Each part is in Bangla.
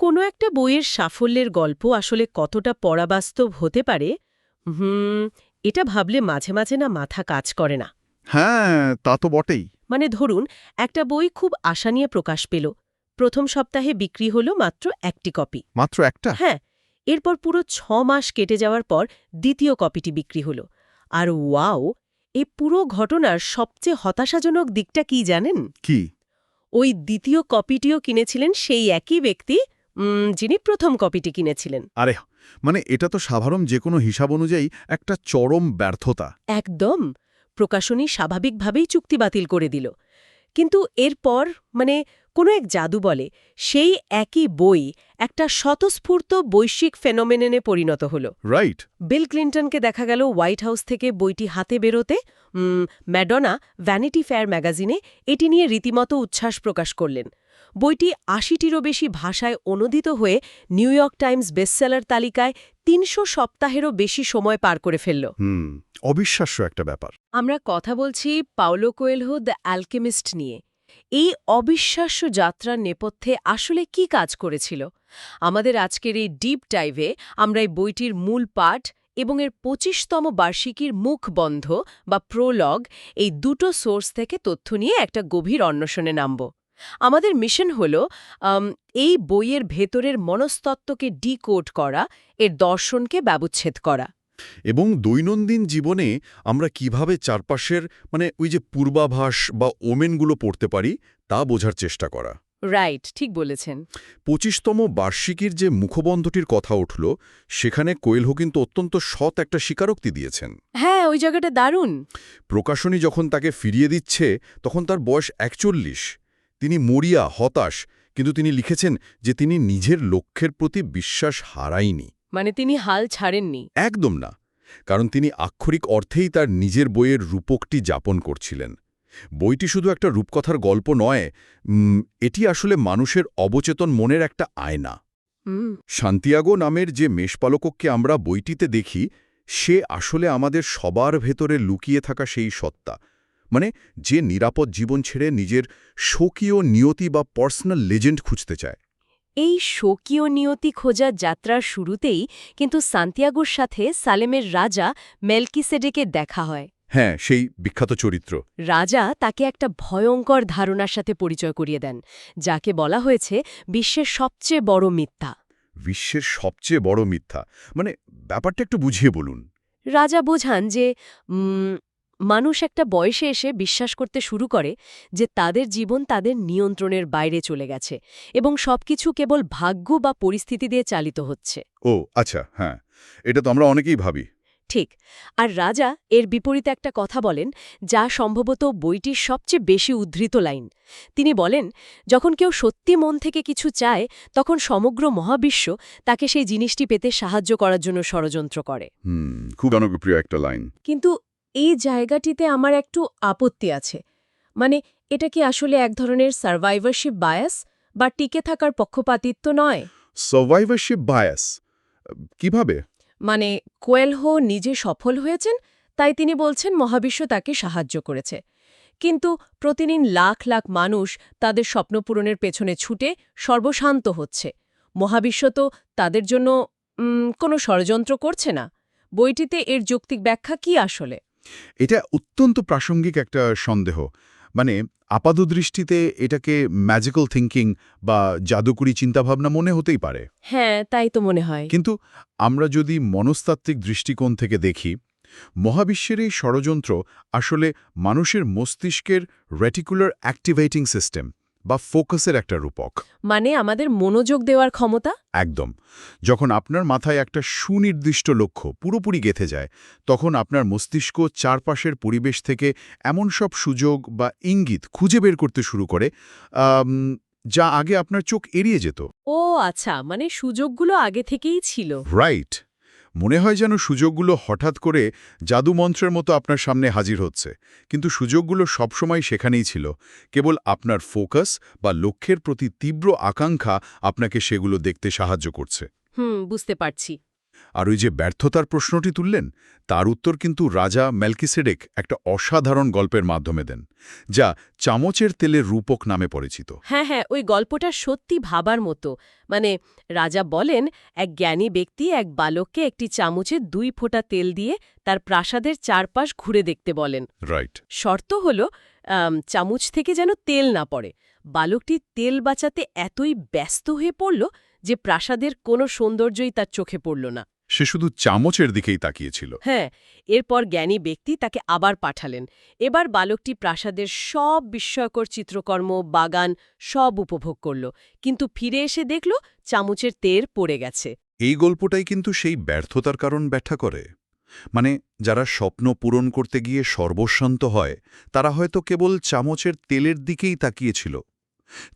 কোনো একটা বইয়ের সাফল্যের গল্প আসলে কতটা পরাবাস্তব হতে পারে এটা ভাবলে মাঝে মাঝে না মাথা কাজ করে না। হ্যাঁ, তা তো বটেই। মানে ধরুন, একটা বই খুব আশা নিয়ে প্রকাশ পেল, প্রথম সপ্তাহে বিক্রি হলো মাত্র 1টি কপি। মাত্র একটা? হ্যাঁ, এরপর পুরো 6 মাস কেটে যাওয়ার পর দ্বিতীয় কপিটি বিক্রি হলো। আর ওয়াও, এই পুরো ঘটনার সবচেয়ে হতাশাজনক দিকটা কি জানেন? কি? ওই দ্বিতীয় কপিটিও কিনেছিলেন সেই একই ব্যক্তি যিনি প্রথম কপিটি কিনেছিলেন। আরে, মানে এটা তো সাধারণ যে কোনো হিসাব অনুযায়ী একটা চরম ব্যর্থতা। একদম। প্রকাশনী স্বাভাবিকভাবেই চুক্তি বাতিল করে দিল। কিন্তু এরপর কোনো এক জাদু বলে সেই একই বই একটা স্বতঃস্ফূর্ত বৈশ্বিক ফেনোমেননে পরিণত হল। রাইট। বিল ক্লিন্টনকে দেখা গেল হোয়াইট হাউস থেকে বইটি হাতে বেরোতে। ম্যাডোনা ভ্যানিটি ফেয়ার ম্যাগাজিনে এটি নিয়ে রীতিমতো উচ্ছ্বাস প্রকাশ করলেন। বইটি ৮০টিরও বেশি ভাষায় অনুদিত হয়ে নিউ ইয়র্ক টাইমস বেস্টসেলার তালিকায় ৩০০ সপ্তাহেরও বেশি সময় পার করে ফেলল। অবিশ্বাস্য একটা ব্যাপার। আমরা কথা বলছি পাওলো কোয়েলহো দ্য অ্যালকেমিস্ট নিয়ে। এই অবিশ্বাস্য যাত্রার নেপথ্যে আসলে কি কাজ করেছিল? আমাদের আজকের এই ডিপ ডাইভে আমরা এই বইটির মূল পাঠ এবং এর ২৫তম বার্ষিকীর মুখবন্ধ বা প্রোলগ, এই দুটো সোর্স থেকে তথ্য নিয়ে একটা গভীর অন্বেষণে নামব। আমাদের মিশন হল এই বইয়ের ভেতরের মনস্তত্ত্বকে ডিকোড করা, এর দর্শনকে ব্যবচ্ছেদ করা। এবং দৈনন্দিন জীবনে আমরা কিভাবে চারপাশের ওই যে পূর্বাভাস বা ওমেনগুলো পড়তে পারি তা বোঝার চেষ্টা করা। রাইট, ঠিক বলেছেন। ২৫তম বার্ষিকীর যে মুখবন্ধটির কথা উঠল, সেখানে কোয়েলহো কিন্তু অত্যন্ত সৎ একটা স্বীকারোক্তি দিয়েছেন। হ্যাঁ, ওই জায়গাটা দারুণ। প্রকাশনী যখন তাকে ফিরিয়ে দিচ্ছে তখন তার বয়স ৪১। তিনি মরিয়া, হতাশ, কিন্তু তিনি লিখেছেন যে তিনি নিজের লক্ষ্যের প্রতি বিশ্বাস হারায়নি। তিনি হাল ছাড়েননি। একদম না, কারণ তিনি আক্ষরিক অর্থেই তার নিজের বইয়ের রূপকটি যাপন করছিলেন। বইটি শুধু একটা রূপকথার গল্প নয়, এটি আসলে মানুষের অবচেতন মনের একটা আয়না। সান্তিয়াগো নামের যে মেষপালককে আমরা বইটিতে দেখি, সে আসলে আমাদের সবার ভেতরে লুকিয়ে থাকা সেই সত্তা, যে নিরাপদ জীবন ছেড়ে নিজের স্বকীয় নিয়তি বা পার্সোনাল লেজেন্ড খুঁজতে চায়। এই স্বকীয় নিয়তি খোঁজার যাত্রার শুরুতেই কিন্তু সান্তিয়াগোর সাথে সালেমের রাজা মেলকিসেডেকের দেখা হয়। হ্যাঁ, সেই বিখ্যাত চরিত্র। রাজা তাকে একটা ভয়ঙ্কর ধারণার সাথে পরিচয় করিয়ে দেন, যাকে বলা হয়েছে বিশ্বের সবচেয়ে বড় মিথ্যা। বিশ্বের সবচেয়ে বড় মিথ্যা? ব্যাপারটা একটু বুঝিয়ে বলুন। রাজা বোঝান যে মানুষ একটা বয়সে এসে বিশ্বাস করতে শুরু করে যে তাদের জীবন তাদের নিয়ন্ত্রণের বাইরে চলে গেছে এবং সবকিছু কেবল ভাগ্য বা পরিস্থিতি দিয়ে চালিত হচ্ছে। ও আচ্ছা, হ্যাঁ, এটা তো আমরা অনেকেই ভাবি। ঠিক। আর রাজা এর বিপরীতে একটা কথা বলেন, যা সম্ভবত বইটির সবচেয়ে বেশি উদ্ধৃত লাইন। তিনি বলেন, যখন কেউ সত্যি মন থেকে কিছু চায়, তখন সমগ্র মহাবিশ্ব তাকে সেই জিনিসটি পেতে সাহায্য করার জন্য ষড়যন্ত্র করে। খুব জনপ্রিয় একটা লাইন। কিন্তু এই জায়গাটিতে আমার একটু আপত্তি আছে। এটা কি আসলে এক ধরনের সারভাইভারশিপ বায়াস বা টিকে থাকার পক্ষপাতিত্ব নয়? সারভাইভারশিপ বায়াস? কিভাবে? কোয়েলহো নিজে সফল হয়েছেন, তাই তিনি বলছেন মহাবিশ্ব তাকে সাহায্য করেছে। কিন্তু প্রতিদিন লাখ লাখ মানুষ তাদের স্বপ্ন পূরণের পেছনে ছুটে সর্বশান্ত হচ্ছে। মহাবিশ্ব তো তাদের জন্য কোনো ষড়যন্ত্র করছে না। বইটিতে এর যৌক্তিক ব্যাখ্যা কি আসলে? এটা অত্যন্ত প্রাসঙ্গিক একটা সন্দেহ। আপাতদৃষ্টিতে এটাকে ম্যাজিক্যাল থিঙ্কিং বা জাদুকরি চিন্তাভাবনা মনে হতেই পারে। হ্যাঁ, তাই তো মনে হয়। কিন্তু আমরা যদি মনস্তাত্ত্বিক দৃষ্টিকোণ থেকে দেখি, মহাবিশ্বের এই ষড়যন্ত্র আসলে মানুষের মস্তিষ্কের রেটিকুলার অ্যাক্টিভেটিং সিস্টেম বা ফোকাসের একটা রূপক। আমাদের মনোযোগ দেওয়ার ক্ষমতা? একদম। যখন আপনার মাথায় একটা সুনির্দিষ্ট লক্ষ্য পুরোপুরি গেঁথে যায়, তখন আপনার মস্তিষ্ক চারপাশের পরিবেশ থেকে এমন সব সুযোগ বা ইঙ্গিত খুঁজে বের করতে শুরু করে যা আগে আপনার চোখ এড়িয়ে যেত। ও আচ্ছা, সুযোগগুলো আগে থেকেই ছিল। রাইট। মনে হয় যেন সুযোগগুলো হঠাৎ করে জাদুমন্ত্রের মতো আপনার সামনে হাজির হচ্ছে, কিন্তু সুযোগগুলো সবসময় সেখানেই ছিল। কেবল আপনার ফোকাস বা লক্ষ্যের প্রতি তীব্র আকাঙ্ক্ষা আপনাকে সেগুলো দেখতে সাহায্য করছে। বুঝতে পারছি। আর ওই যে ব্যর্থতার প্রশ্নটি তুললেন তার উত্তর কিন্তু রাজা মেলকিসেডেক একটা অসাধারণ গল্পের মাধ্যমে দেন, যা চামচের তেলের রূপক নামে পরিচিত। হ্যাঁ হ্যাঁ, ওই গল্পটা সত্যি ভাবার মতো। মানে রাজা বলেন, এক জ্ঞানী ব্যক্তি এক বালককে একটি চামচে 2 ফোঁটা তেল দিয়ে তার প্রাসাদের চারপাশ ঘুরে দেখতে বলেন। রাইট। শর্ত হল চামচ থেকে যেন তেল না পড়ে। বালকটি তেল বাঁচাতে এতই ব্যস্ত হয়ে পড়ল যে প্রাসাদের কোনো সৌন্দর্যই তার চোখে পড়ল না। সে শুধু চামচের দিকেই তাকিয়েছিল। হ্যাঁ, এরপর জ্ঞানী ব্যক্তি তাকে আবার পাঠালেন। এবার বালকটি প্রাসাদের সব বিস্ময়কর চিত্রকর্ম, বাগান সব উপভোগ করল, কিন্তু ফিরে এসে দেখল চামচের তেল পড়ে গেছে। এই গল্পটাই কিন্তু সেই ব্যর্থতার কারণ ব্যাখ্যা করে। মানে যারা স্বপ্ন পূরণ করতে গিয়ে সর্বস্বান্ত হয় তারা হয়তো কেবল চামচের তেলের দিকেই তাকিয়েছিল,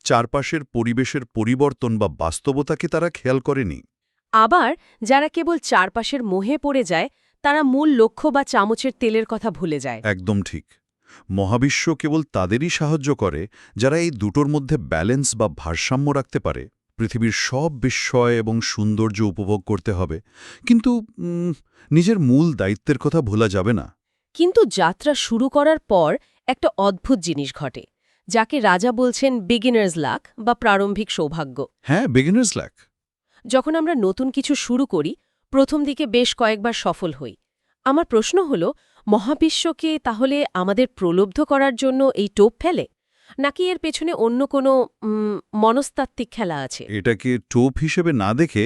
চারপাশের পরিবেশের পরিবর্তন বা বাস্তবতাকে তারা খেয়াল করেনি। আবার যারা কেবল চারপাশের মোহে পড়ে যায়, তারা মূল লক্ষ্য বা চামচের তেলের কথা ভুলে যায়। একদম ঠিক। মহাবিশ্ব কেবল তাদেরই সাহায্য করে যারা এই দুটোর মধ্যে ব্যালেন্স বা ভারসাম্য রাখতে পারে। পৃথিবীর সব বিস্ময় এবং সৌন্দর্য উপভোগ করতে হবে, কিন্তু নিজের মূল দায়িত্বের কথা ভোলা যাবে না। কিন্তু যাত্রা শুরু করার পর একটা অদ্ভুত জিনিস ঘটে, যাকে রাজা বলছেন বিগিনার্স লাক বা প্রারম্ভিক সৌভাগ্য। হ্যাঁ, বিগিনার্স লাক। যখন আমরা নতুন কিছু শুরু করি, প্রথম দিকে বেশ কয়েকবার সফল হই। আমার প্রশ্ন হল, মহাবিশ্বকে তাহলে আমাদের প্রলুব্ধ করার জন্য এই টোপ ফেলে, নাকি এর পেছনে অন্য কোনো মনস্তাত্ত্বিক খেলা আছে? এটাকে টোপ হিসেবে না দেখে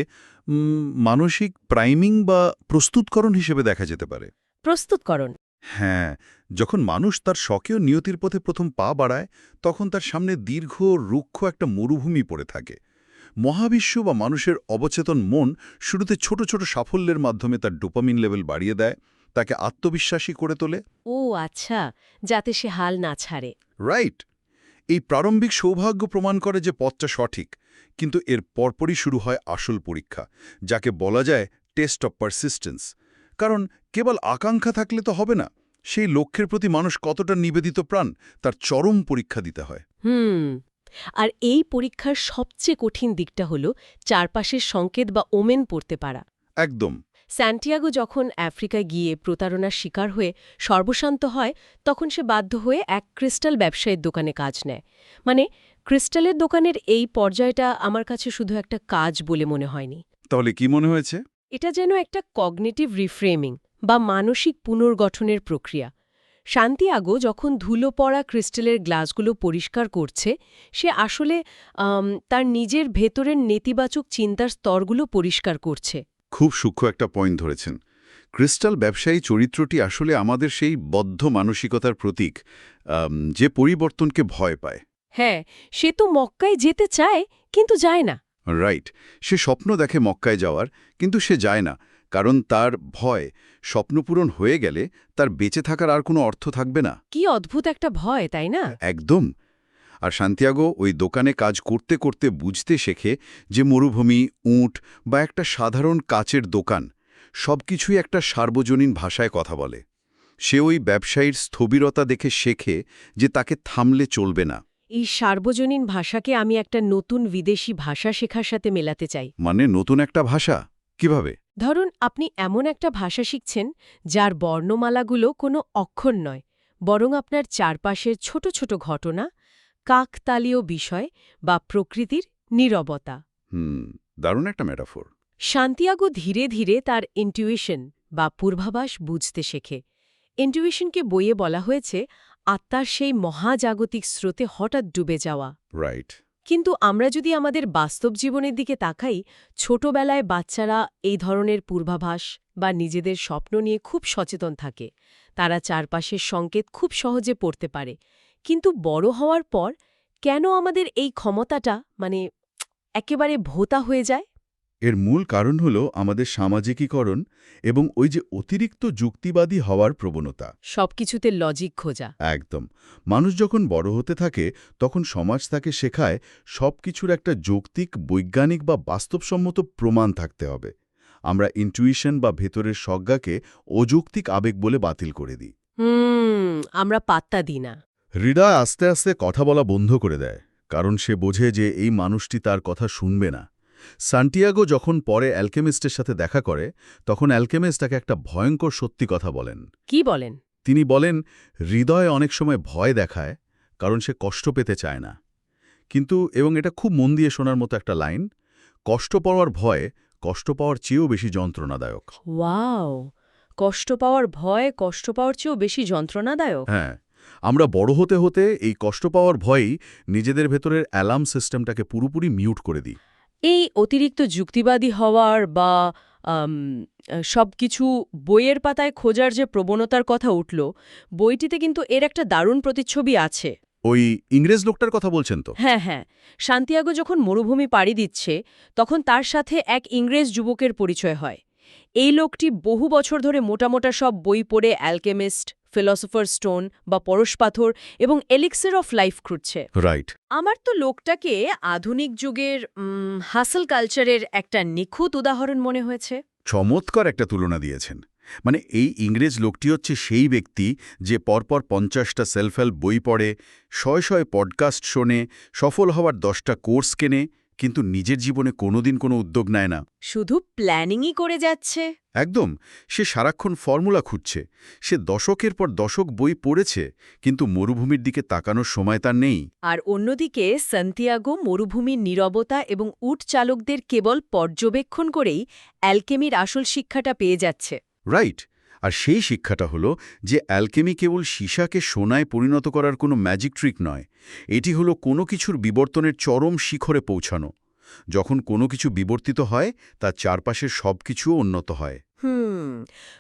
মানসিক প্রাইমিং বা প্রস্তুতকরণ হিসেবে দেখা যেতে পারে। প্রস্তুতকরণ। হ্যাঁ, যখন মানুষ তার স্বকীয় নিয়তির পথে প্রথম পা বাড়ায় তখন তার সামনে দীর্ঘ রুক্ষ একটা মরুভূমি পড়ে থাকে। মহাবিশ্ব বা মানুষের অবচেতন মন শুরুতে ছোট ছোট সাফল্যের মাধ্যমে তার ডোপামিন লেভেল বাড়িয়ে দেয়, তাকে আত্মবিশ্বাসী করে তোলে। ও আচ্ছা, যাতে সে হাল না ছাড়ে। রাইট। এই প্রারম্ভিক সৌভাগ্য প্রমাণ করে যে পথটা সঠিক, কিন্তু এর পরপরই শুরু হয় আসল পরীক্ষা, যাকে বলা যায় টেস্ট অব পারসিস্টেন্স। কারণ কেবল আকাঙ্ক্ষা থাকলে তো হবে না, সেই লক্ষ্যের প্রতি মানুষ কতটা নিবেদিত প্রাণ তার চরম পরীক্ষা দিতে হয়। আর এই পরীক্ষার সবচেয়ে কঠিন দিকটা হল চারপাশের সংকেত বা ওমেন পড়তে পারা। একদম। স্যান্টিয়াগো যখন আফ্রিকায় গিয়ে প্রতারণার শিকার হয়ে সর্বশান্ত হয়, তখন সে বাধ্য হয়ে এক ক্রিস্টাল ব্যবসায়ীর দোকানে কাজ নেয়। মানে ক্রিস্টালের দোকানের এই পর্যায়টা আমার কাছে শুধু একটা কাজ বলে মনে হয়নি। তাহলে কি মনে হয়েছে? এটা যেন একটা কগনিটিভ রিফ্রেমিং বা মানসিক পুনর্গঠনের প্রক্রিয়া। সান্তিয়াগো যখন ধুলো পড়া ক্রিস্টালের গ্লাসগুলো পরিষ্কার করছে, সে আসলে তার নিজের ভেতরের নেতিবাচক চিন্তার স্তরগুলো পরিষ্কার করছে। খুব সূক্ষ্ম একটা পয়েন্ট ধরেছেন। ক্রিস্টাল ব্যবসায়ী চরিত্রটি আসলে আমাদের সেই বদ্ধ মানসিকতার প্রতীক, যে পরিবর্তনকে ভয় পায়। হ্যাঁ, সে তো মক্কায় যেতে চায়, কিন্তু যায় না। রাইট। সে স্বপ্ন দেখে মক্কায় যাওয়ার, কিন্তু সে যায় না, কারণ তার ভয় স্বপ্নপূরণ হয়ে গেলে তার বেঁচে থাকার আর কোনো অর্থ থাকবে না। কি অদ্ভুত একটা ভয়, তাই না? একদম। আর সান্তিয়াগো ওই দোকানে কাজ করতে করতে বুঝতে শেখে যে মরুভূমি, উট বা একটা সাধারণ কাচের দোকান সবকিছুই একটা সার্বজনীন ভাষায় কথা বলে। সে ওই ব্যবসায়ীর স্থবিরতা দেখে শেখে যে তাকে থামলে চলবে না। এই সার্বজনীন ভাষাকে আমি একটা নতুন বিদেশি ভাষা শেখার সাথে মেলাতে চাই। মানে নতুন একটা ভাষা? কিভাবে? ধরুন, আপনি এমন একটা ভাষা শিখছেন যার বর্ণমালাগুলো কোনো অক্ষর নয়, বরং আপনার চারপাশের ছোট ছোট ঘটনা, কাকতালীয় বিষয় বা প্রকৃতির নীরবতা। দারুণ একটা মেটাফোর। সান্তিয়াগো ধীরে ধীরে তার ইন্টুইশন বা পূর্বাভাস বুঝতে শেখে। ইন্টুইশনকে বইয়ে বলা হয়েছে আত্মার সেই মহাজাগতিক স্রোতে হঠাৎ ডুবে যাওয়া। রাইট। কিন্তু আমরা যদি আমাদের বাস্তব জীবনের দিকে তাকাই, ছোটবেলায় বাচ্চারা এই ধরনের পূর্বাভাস বা নিজেদের স্বপ্ন নিয়ে খুব সচেতন থাকে। তারা চারপাশের সংকেত খুব সহজে পড়তে পারে। কিন্তু বড় হওয়ার পর কেন আমাদের এই ক্ষমতাটা একেবারে ভোঁতা হয়ে যায়? এর মূল কারণ হল আমাদের সামাজিকীকরণ এবং ওই যে অতিরিক্ত যুক্তিবাদী হওয়ার প্রবণতা। সবকিছুতে লজিক খোঁজা। একদম। মানুষ যখন বড় হতে থাকে তখন সমাজ তাকে শেখায় সবকিছুর একটা যৌক্তিক, বৈজ্ঞানিক বা বাস্তবসম্মত প্রমাণ থাকতে হবে। আমরা ইন্টুইশন বা ভেতরের সজ্ঞাকে অযৌক্তিক আবেগ বলে বাতিল করে দিই। আমরা পাত্তা দিই না। হৃদয় আস্তে আস্তে কথা বলা বন্ধ করে দেয়, কারণ সে বোঝে যে এই মানুষটি তার কথা শুনবে না। সান্টিয়াগো যখন পরে অ্যালকেমিস্টের সাথে দেখা করে তখন অ্যালকেমিস্ট তাকে একটা ভয়ঙ্কর সত্যি কথা বলেন। কি বলেন? তিনি বলেন, হৃদয় অনেক সময় ভয় দেখায়, কারণ সে কষ্ট পেতে চায় না। কিন্তু এবং এটা খুব মন দিয়ে শোনার মতো একটা লাইন, কষ্ট পাওয়ার ভয় কষ্ট পাওয়ার চেয়েও বেশি যন্ত্রণাদায়ক। ওয়াও! কষ্ট পাওয়ার ভয় কষ্ট পাওয়ার চেয়েও বেশি যন্ত্রণাদায়ক। হ্যাঁ, আমরা বড় হতে হতে এই কষ্ট পাওয়ার ভয়ই নিজেদের ভেতরের অ্যালার্ম সিস্টেমটাকে পুরোপুরি মিউট করে দিই। এই অতিরিক্ত যুক্তিবাদী হওয়ার বা সবকিছু বইয়ের পাতায় খোঁজার যে প্রবণতার কথা উঠল, বইটিতে কিন্তু এর একটা দারুণ প্রতিচ্ছবি আছে। ওই ইংরেজ লোকটার কথা বলছেন তো? হ্যাঁ, হ্যাঁ। সান্তিয়াগো যখন মরুভূমি পাড়ি দিচ্ছে, তখন তার সাথে এক ইংরেজ যুবকের পরিচয় হয়। এই লোকটি বহু বছর ধরে মোটা মোটা সব বই পড়ে অ্যালকেমিস্ট, ফিলসফার স্টোন বা পরশপাথর এবং এলিক্সির অফ লাইফ খুঁজছে। রাইট। আমার তো লোকটাকে আধুনিক যুগের হাসল কালচারের একটা নিখুঁত উদাহরণ মনে হয়েছে। চমৎকার একটা তুলনা দিয়েছেন। মানে এই ইংরেজ লোকটি হচ্ছে সেই ব্যক্তি যে পরপর 50টা সেলফ হেল্প বই পড়ে, শয়ে শয়ে পডকাস্ট শোনে, সফল হওয়ার 10টা কোর্স কেনে, কিন্তু নিজের জীবনে কোনোদিন কোনো উদ্যোগ নেয় না। শুধু প্ল্যানিংই করে যাচ্ছে। একদম, সে সারাক্ষণ ফর্মুলা খুঁজছে। সে দশকের পর দশক বই পড়েছে, কিন্তু মরুভূমির দিকে তাকানোর সময় তার নেই। আর অন্যদিকে সান্তিয়াগো মরুভূমির নীরবতা এবং উট চালকদের কেবল পর্যবেক্ষণ করেই অ্যালকেমির আসল শিক্ষাটা পেয়ে যাচ্ছে। রাইট। আর সেই শিক্ষাটা হলো যে অ্যালকেমি কেবল সীসাকে সোনায় পরিণত করার কোনো ম্যাজিক ট্রিক নয়। এটি হলো কোনো কিছুর বিবর্তনের চরম শিখরে পৌঁছানো। যখন কোনো কিছু বিবর্তিত হয়, তার চারপাশের সব কিছুও উন্নত হয়।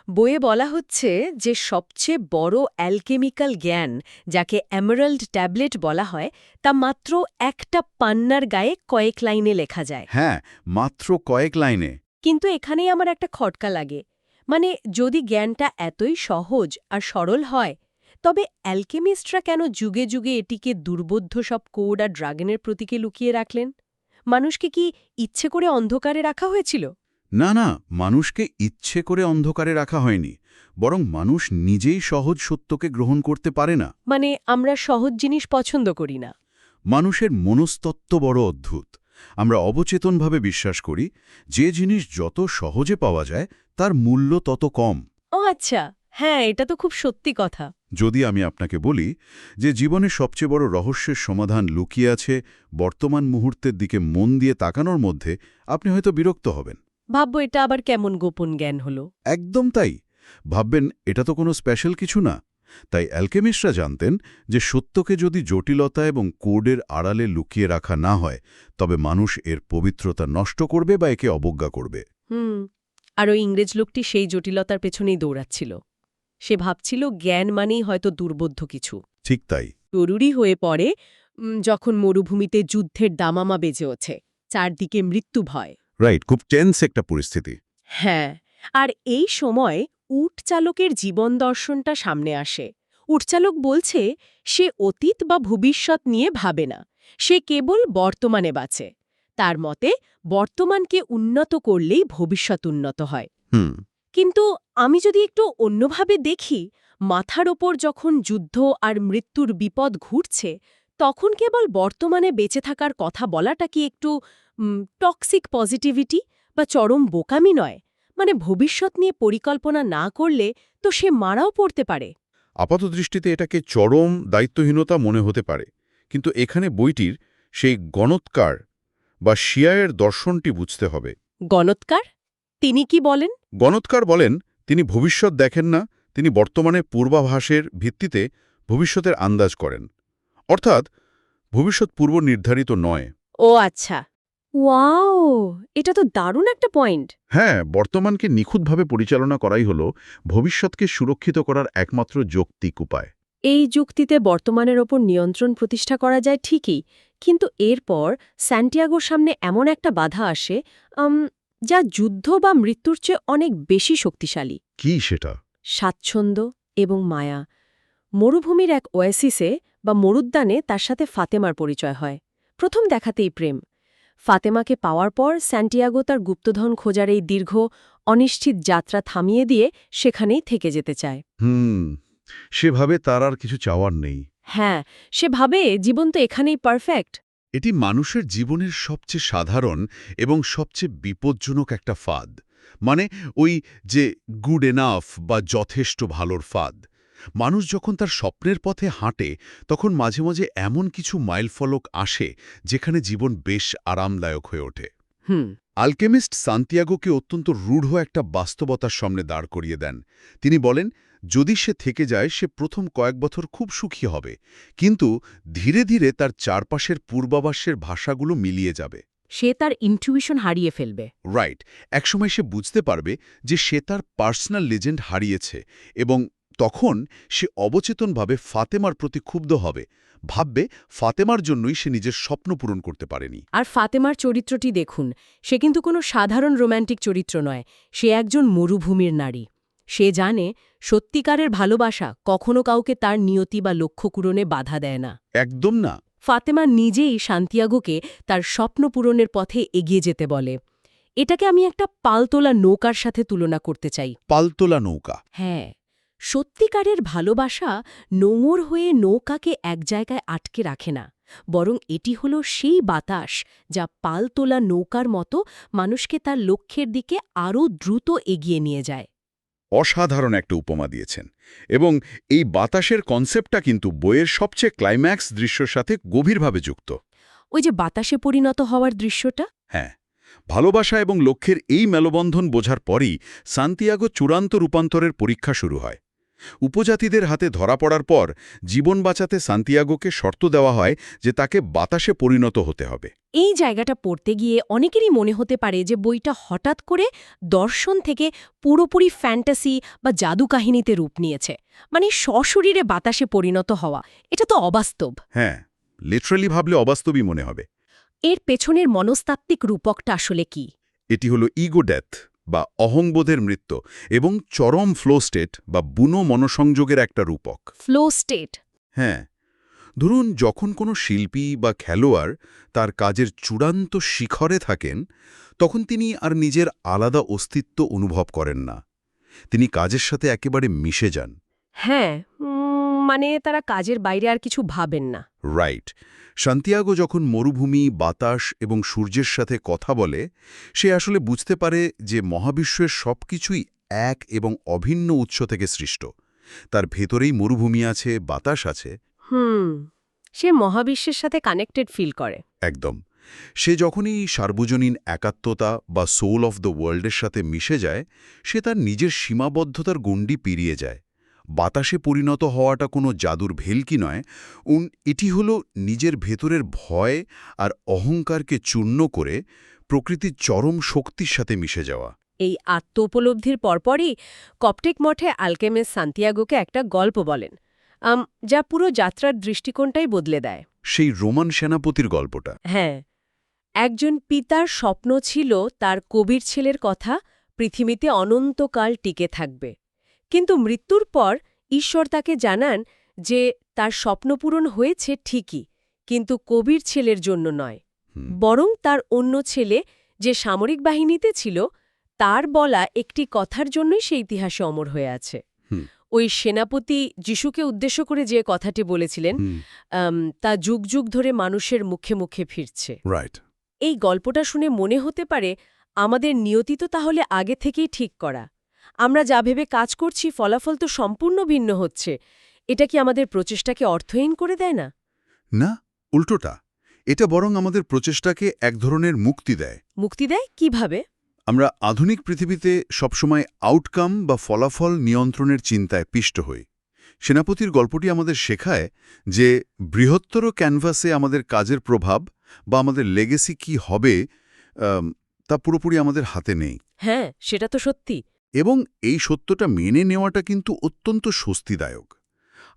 বইয়ে বলা হচ্ছে যে সবচেয়ে বড় অ্যালকেমিক্যাল জ্ঞান, যাকে এমারাল্ড ট্যাবলেট বলা হয়, তা মাত্র একটা পান্নার গায়ে কয়েক লাইনে লেখা যায়। হ্যাঁ, মাত্র কয়েক লাইনে। কিন্তু এখানেই আমার একটা খটকা লাগে। মানে যদি জ্ঞানটা এতই সহজ আর সরল হয়, তবে অ্যালকেমিস্টরা কেন যুগে যুগে এটিকে দুর্বোধ্য সব কোড আর ড্রাগনের প্রতীকে লুকিয়ে রাখলেন? মানুষকে কি ইচ্ছে করে অন্ধকারে রাখা হয়েছিল? না না, মানুষকে ইচ্ছে করে অন্ধকারে রাখা হয়নি, বরং মানুষ নিজেই সহজ সত্যকে গ্রহণ করতে পারে না। মানে আমরা সহজ জিনিস পছন্দ করি না। মানুষের মনস্তত্ত্ব বড় অদ্ভুত। আমরা অবচেতনভাবে বিশ্বাস করি যে জিনিস যত সহজে পাওয়া যায় তার মূল্য তত কম। ও আচ্ছা, হ্যাঁ, এটা তো খুব সত্যি কথা। যদি আমি আপনাকে বলি যে জীবনের সবচেয়ে বড় রহস্যের সমাধান লুকিয়ে আছে বর্তমান মুহূর্তের দিকে মন দিয়ে তাকানোর মধ্যে, আপনি হয়তো বিরক্ত হবেন। ভাববো এটা আবার কেমন গোপন জ্ঞান হলো। একদম তাই। ভাববেন এটা তো কোনো স্পেশাল কিছু না। তাই অ্যালকেমিস্টরা জানতেন যে সত্যকে যদি জটিলতা এবং কোডের আড়ালে লুকিয়ে রাখা না হয়, তবে মানুষ এর পবিত্রতা নষ্ট করবে বা একে অবজ্ঞা করবে। আর ওই ইংরেজ লোকটি সেই জটিলতার পেছনেই দৌড়াচ্ছিল। সে ভাবছিল জ্ঞান মানেই হয়তো দুর্বোধ্য কিছু। ঠিক তাই। জরুরি হয়ে পড়ে যখন মরুভূমিতে যুদ্ধের দামামা বেজে ওঠে, চারদিকে মৃত্যু ভয়। রাইট, খুব টেন্স একটা পরিস্থিতি। হ্যাঁ, আর এই সময় উট চালকের জীবন দর্শনটা সামনে আসে। উটচালক বলছে সে অতীত বা ভবিষ্যৎ নিয়ে ভাবে না, সে কেবল বর্তমানে বাঁচে। তার মতে বর্তমানকে উন্নত করলেই ভবিষ্যৎ উন্নত হয়। কিন্তু আমি যদি একটু অন্যভাবে দেখি, মাথার ওপর যখন যুদ্ধ আর মৃত্যুর বিপদ ঘুরছে, তখন কেবল বর্তমানে বেঁচে থাকার কথা বলাটা কি একটু টক্সিক পজিটিভিটি বা চরম বোকামি নয়? মানে ভবিষ্যৎ নিয়ে পরিকল্পনা না করলে তো সে মারাও পড়তে পারে। আপাতদৃষ্টিতে এটাকে চরম দায়িত্বহীনতা মনে হতে পারে, কিন্তু এখানে বইটির সেই গণৎকার বা শিয়ায়ের দর্শনটি বুঝতে হবে। গণৎকার? তিনি কি বলেন? গণৎকার বলেন, তিনি ভবিষ্যৎ দেখেন না, তিনি বর্তমানে পূর্বাভাসের ভিত্তিতে ভবিষ্যতের আন্দাজ করেন। অর্থাৎ ভবিষ্যৎ পূর্ব নির্ধারিত নয়। ও আচ্ছা, ওয়াও, এটা তো দারুণ একটা পয়েন্ট। হ্যাঁ, বর্তমানকে নিখুঁতভাবে পরিচালনা করাই হল ভবিষ্যৎকে সুরক্ষিত করার একমাত্র যৌক্তিক উপায়। এই যুক্তিতে বর্তমানের ওপর নিয়ন্ত্রণ প্রতিষ্ঠা করা যায় ঠিকই, কিন্তু এরপর স্যান্টিয়াগোর সামনে এমন একটা বাধা আসে যা যুদ্ধ বা মৃত্যুর চেয়ে অনেক বেশি শক্তিশালী। কি সেটা? স্বাচ্ছন্দ্য এবং মায়া। মরুভূমির এক ওয়াসিসে বা মরুদ্যানে তার সাথে ফাতেমার পরিচয় হয়। প্রথম দেখাতেই প্রেম। ফাতেমাকে পাওয়ার পর স্যান্টিয়াগো তার গুপ্তধন খোঁজার এই দীর্ঘ অনিশ্চিত যাত্রা থামিয়ে দিয়ে সেখানেই থেকে যেতে চায়। সেভাবে তার আর কিছু চাওয়ার নেই। হ্যাঁ, সে ভাবে জীবন তো এখানেই পারফেক্ট। এটি মানুষের জীবনের সবচেয়ে সাধারণ এবং সবচেয়ে বিপজ্জনক একটা ফাঁদ, মানে ওই যে গুড এনাফ বা যথেষ্ট ভালোর ফাঁদ। মানুষ যখন তার স্বপ্নের পথে হাঁটে তখন মাঝে মাঝে এমন কিছু মাইলফলক আসে যেখানে জীবন বেশ আরামদায়ক হয়ে ওঠে। হুম। আলকেমিস্ট সান্তিয়াগোকে অত্যন্ত রূঢ় একটা বাস্তবতার সামনে দাঁড় করিয়ে দেন। তিনি বলেন, যদি সে থেকে যায় সে প্রথম কয়েক বছর খুব সুখী হবে, কিন্তু ধীরে ধীরে তার চারপাশের পূর্বাভাসের ভাষাগুলো মিলিয়ে যাবে। সে তার ইনটিউশন হারিয়ে ফেলবে। রাইট, একসময় সে বুঝতে পারবে যে সে তার পার্সোনাল লেজেন্ড হারিয়েছে, এবং তখন সে অবচেতনভাবে ফাতেমার প্রতি ক্ষুব্ধ হবে, ভাববে ফাতেমার জন্যই সে নিজের স্বপ্ন পূরণ করতে পারেনি। আর ফাতেমার চরিত্রটি দেখুন, সে কিন্তু কোনো সাধারণ রোম্যান্টিক চরিত্র নয়, সে একজন মরুভূমির নারী। সে জানে সত্যিকারের ভালোবাসা কখনো কাউকে তার নিয়তি বা লক্ষ্য পূরণে বাধা দেয় না। একদম না। ফাতেমা নিজেই সান্তিয়াগোকে তার স্বপ্ন পূরণের পথে এগিয়ে যেতে বলে। এটাকে আমি একটা পালতোলা নৌকার সাথে তুলনা করতে চাই। পালতোলা নৌকা। হ্যাঁ, সত্যিকারের ভালোবাসা নোঙর হয়ে নৌকাকে এক জায়গায় আটকে রাখে না, বরং এটি হলো সেই বাতাস যা পালতোলা নৌকার মতো মানুষকে তার লক্ষ্যের দিকে আরও দ্রুত এগিয়ে নিয়ে যায়। অসাধারণ একটা উপমা দিয়েছেন, এবং এই বাতাসের কনসেপ্টটা কিন্তু বইয়ের সবচেয়ে ক্লাইম্যাক্স দৃশ্যের সাথে গভীরভাবে যুক্ত। ওই যে বাতাসে পরিণত হওয়ার দৃশ্যটা। হ্যাঁ, ভালোবাসা এবং লক্ষ্যের এই মেলবন্ধন বোঝার পরই সান্তিয়াগো চূড়ান্ত রূপান্তরের পরীক্ষা শুরু হয়। উপজাতিদের হাতে ধরা পড়ার পর জীবন বাঁচাতে সান্তিয়াগোকে শর্ত দেওয়া হয় যে তাকে বাতাসে পরিণত হতে হবে। এই জায়গাটা পড়তে গিয়ে অনেকেরই মনে হতে পারে যে বইটা হঠাৎ করে দর্শন থেকে পুরোপুরি ফ্যান্টাসি বা জাদু কাহিনীতে রূপ নিয়েছে, মানে সশরীরে বাতাসে পরিণত হওয়া। এটা তো অবাস্তব। হ্যাঁ, লিটারালি ভাবলে অবাস্তবই মনে হবে। এর পেছনের মনস্তাত্ত্বিক রূপকটা আসলে কি? এটি হলো ইগো ডেথ বা অহংবোধের মৃত্যু, এবং চরম ফ্লো স্টেট বা বুনো মনসংযোগের একটা রূপক। Flow state. হ্যাঁ, ধরুন যখন কোনো শিল্পী বা খেলোয়াড় তার কাজের চূড়ান্ত শিখরে থাকেন, তখন তিনি আর নিজের আলাদা অস্তিত্ব অনুভব করেন না। তিনি কাজের সাথে একেবারে মিশে যান। হ্যাঁ, মানে তারা কাজের বাইরে আর কিছু ভাবেন না। রাইট। সান্তিয়াগো যখন মরুভূমি, বাতাস এবং সূর্যের সাথে কথা বলে, সে আসলে বুঝতে পারে যে মহাবিশ্বের সবকিছুই এক এবং অভিন্ন উৎস থেকে সৃষ্ট। তার ভেতরেই মরুভূমি আছে, বাতাস আছে। সে মহাবিশ্বের সাথে কানেক্টেড ফিল করে। একদম। সে যখনই সার্বজনীন একাত্মতা বা সোল অফ দ্য ওয়ার্ল্ডের সাথে মিশে যায়, সে তার নিজের সীমাবদ্ধতার গণ্ডি পেরিয়ে যায়। বাতাসে পরিণত হওয়াটা কোনো জাদুর ভেলকি নয়, এটি হলো নিজের ভেতরের ভয় আর অহংকারকে চূর্ণ করে প্রকৃতির চরম শক্তির সাথে মিশে যাওয়া। এই আত্ম-উপলব্ধির পরপরই কপটেক মঠে আলকেমিস্ট সান্তিয়াগোকে একটা গল্প বলেন, যা পুরো যাত্রার দৃষ্টিকোণটাই বদলে দেয়। সেই রোমান সেনাপতির গল্পটা। হ্যাঁ, একজন পিতার স্বপ্ন ছিল তার কবির ছেলের কথা পৃথিবীতে অনন্তকাল টিকে থাকবে, কিন্তু মৃত্যুর পর ঈশ্বর তাকে জানান যে তার স্বপ্ন পূরণ হয়েছে ঠিকই, কিন্তু কবির ছেলের জন্য নয়, বরং তার অন্য ছেলে যে সামরিক বাহিনীতে ছিল তার বলা একটি কথার জন্যই সে ইতিহাসে অমর হয়ে আছে। ওই সেনাপতি যিশুকে উদ্দেশ্য করে যে কথাটি বলেছিলেন, তা যুগ যুগ ধরে মানুষের মুখে মুখে ফিরছে। রাইট। এই গল্পটা শুনে মনে হতে পারে আমাদের নিয়তি তো তাহলে আগে থেকেই ঠিক করা। আমরা যা ভেবে কাজ করছি ফলাফল তো সম্পূর্ণ ভিন্ন হচ্ছে। এটা কি আমাদের প্রচেষ্টাকে অর্থহীন করে দেয় না? না, উল্টোটা। এটা বরং আমাদের প্রচেষ্টাকে এক ধরনের মুক্তি দেয়। মুক্তি দেয় কিভাবে? আমরা আধুনিক পৃথিবীতে সবসময় আউটকাম বা ফলাফল নিয়ন্ত্রণের চিন্তায় পিষ্ট হই। সেনাপতির গল্পটি আমাদের শেখায় যে বৃহত্তর ক্যানভাসে আমাদের কাজের প্রভাব বা আমাদের লেগেসি কি হবে তা পুরোপুরি আমাদের হাতে নেই। হ্যাঁ, সেটা তো সত্যি। এবং এই সত্যটা মেনে নেওয়াটা কিন্তু অত্যন্ত স্বস্তিদায়ক।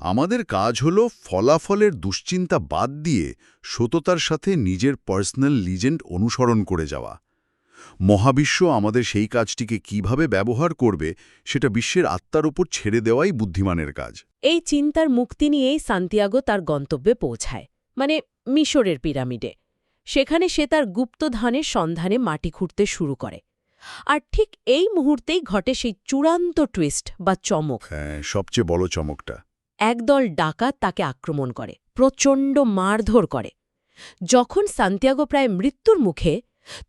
আমাদের কাজ হল ফলাফলের দুশ্চিন্তা বাদ দিয়ে সততার সাথে নিজের পার্সোনাল লিজেন্ড অনুসরণ করে যাওয়া। মহাবিশ্ব আমাদের সেই কাজটিকে কিভাবে ব্যবহার করবে সেটা বিশ্বের আত্মার উপর ছেড়ে দেওয়াই বুদ্ধিমানের কাজ। এই চিন্তার মুক্তি নিয়েই সান্তিয়াগো তার গন্তব্যে পৌঁছায়, মানে মিশরের পিরামিডে। সেখানে সে তার গুপ্তধনের সন্ধানে মাটি খুঁড়তে শুরু করে। আর ঠিক এই মুহূর্তেই ঘটে সেই চূড়ান্ত টুইস্ট বা চমক। হ্যাঁ, সবচেয়ে বড় চমকটা। একদল ডাকাত তাকে আক্রমণ করে, প্রচণ্ড মারধর করে। যখন সান্তিয়াগো প্রায় মৃত্যুর মুখে,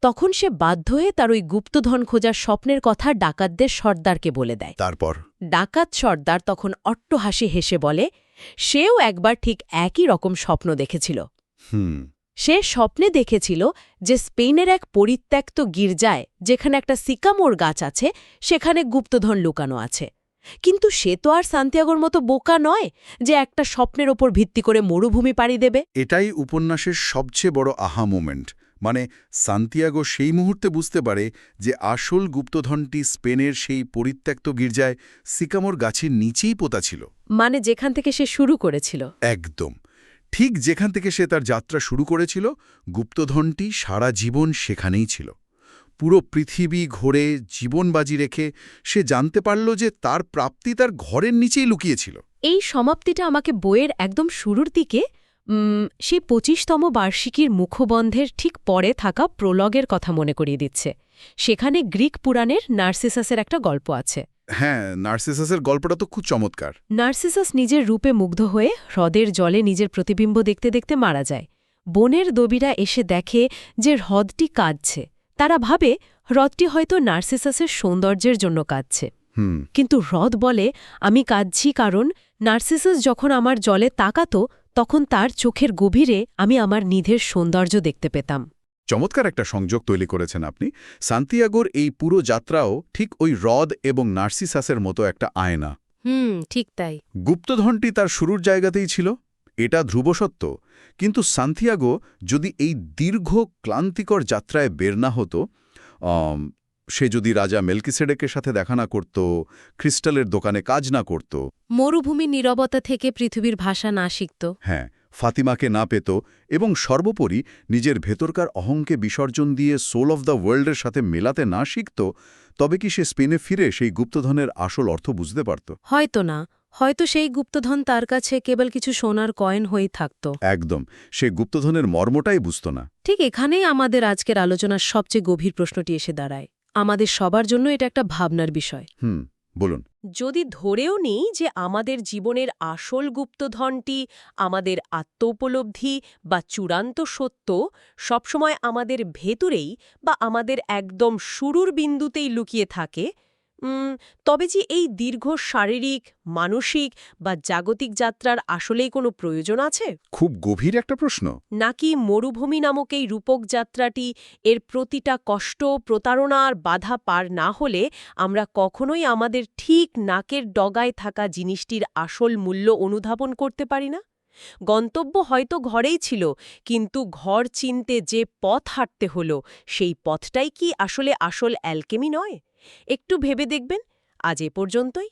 তখন সে বাধ্য হয়ে তার ওই গুপ্তধন খোঁজার স্বপ্নের কথা ডাকাতদের সর্দারকে বলে দেয়। তারপর ডাকাত সর্দার তখন অট্টহাসি হেসে বলে সেও একবার ঠিক একই রকম স্বপ্ন দেখেছিল। সে স্বপ্নে দেখেছিল যে স্পেনের এক পরিত্যক্ত গির্জায়, যেখানে একটা সিকামোর গাছ আছে, সেখানে গুপ্তধন লুকানো আছে। কিন্তু সে তো আর সান্তিয়াগোর মতো বোকা নয় যে একটা স্বপ্নের ওপর ভিত্তি করে মরুভূমি পাড়ি দেবে। এটাই উপন্যাসের সবচেয়ে বড় আহা মোমেন্ট। মানে সান্তিয়াগো সেই মুহূর্তে বুঝতে পারে যে আসল গুপ্তধনটি স্পেনের সেই পরিত্যক্ত গির্জায় সিকামোর গাছের নিচেই পোতা ছিল। মানে যেখান থেকে সে শুরু করেছিল। একদম ঠিক যেখান থেকে সে তার যাত্রা শুরু করেছিল, গুপ্তধনটি সারা জীবন সেখানেই ছিল। পুরো পৃথিবী ঘোরে জীবন বাজি রেখে সে জানতে পারল যে তার প্রাপ্তি তার ঘরের নিচেই লুকিয়েছিল। এই সমাপ্তিটা আমাকে বইয়ের একদম শুরুর দিকে সেই ২৫তম বার্ষিকীর মুখবন্ধের ঠিক পরে থাকা প্রোলগের কথা মনে করিয়ে দিচ্ছে। সেখানে গ্রিক পুরাণের নার্সিসাসের একটা গল্প আছে। হ্যাঁ, নার্সিসাসের গল্পটা তো খুব চমৎকার। নার্সিসাস নিজের রূপে মুগ্ধ হয়ে হ্রদের জলে নিজের প্রতিবিম্ব দেখতে দেখতে মারা যায়। বনের দবিরা এসে দেখে যে হ্রদটি কাঁদছে। তারা ভাবে হ্রদটি হয়তো নার্সিসাসের সৌন্দর্যের জন্য কাঁদছে। কিন্তু হ্রদ বলে, আমি কাঁদছি কারণ নার্সিসাস যখন আমার জলে তাকাত, তখন তার চোখের গভীরে আমি আমার নিধের সৌন্দর্য দেখতে পেতাম। চমৎকার একটা সংযোগ তৈরি করেছেন আপনি। সান্তিয়াগোর এই পুরো যাত্রাও ঠিক ওই হ্রদ এবং নার্সিসাসের মতো একটা আয়না। ঠিক তাই। গুপ্তধনটি তার শুরুর জায়গাতেই ছিল, এটা ধ্রুবসত্য। কিন্তু সান্তিয়াগো যদি এই দীর্ঘ ক্লান্তিকর যাত্রায় বের না হতো, সে যদি রাজা মেলকিসেডেকের সাথে দেখা না করত, ক্রিস্টালের দোকানে কাজ না করত, মরুভূমি নীরবতা থেকে পৃথিবীর ভাষা না শিখত, হ্যাঁ, ফাতিমাকে না পেত এবং সর্বোপরি নিজের ভেতরকার অহংকে বিসর্জন দিয়ে সোল অফ দ্য ওয়ার্ল্ডের সাথে মেলাতে না শিখত, তবে কি সে স্পেনে ফিরে সেই গুপ্তধনের আসল অর্থ বুঝতে পারত? হয়তো না। হয়তো সেই গুপ্তধন তার কাছে কেবল কিছু সোনার কয়েন হয়েই থাকত। একদম, সে গুপ্তধনের মর্মটাই বুঝত না। ঠিক এখানেই আমাদের আজকের আলোচনার সবচেয়ে গভীর প্রশ্নটি এসে দাঁড়ায়। আমাদের সবার জন্য এটা একটা ভাবনার বিষয়। বলুন। যদি ধরেও নিই যে আমাদের জীবনের আসল গুপ্তধনটি আমাদের আত্মোপলব্ধি বা চূড়ান্ত সত্য সবসময় আমাদের ভেতরেই বা আমাদের একদম শুরুর বিন্দুতেই লুকিয়ে থাকে, তবে যে এই দীর্ঘ শারীরিক, মানসিক বা জাগতিক যাত্রার আসলেই কোনো প্রয়োজন আছে? খুব গভীর একটা প্রশ্ন। নাকি মরুভূমি নামক এই রূপক যাত্রাটি, এর প্রতিটা কষ্ট, প্রতারণা আর বাধা পার না হলে আমরা কখনোই আমাদের ঠিক নাকের ডগায় থাকা জিনিসটির আসল মূল্য অনুধাবন করতে পারি না? গন্তব্য হয়তো ঘরেই ছিল, কিন্তু ঘর চিনতে যে পথ হাঁটতে হলো, সেই পথটাই কি আসলে আসল অ্যালকেমি নয়? একটু ভেবে দেখবেন। আজ এ পর্যন্তই।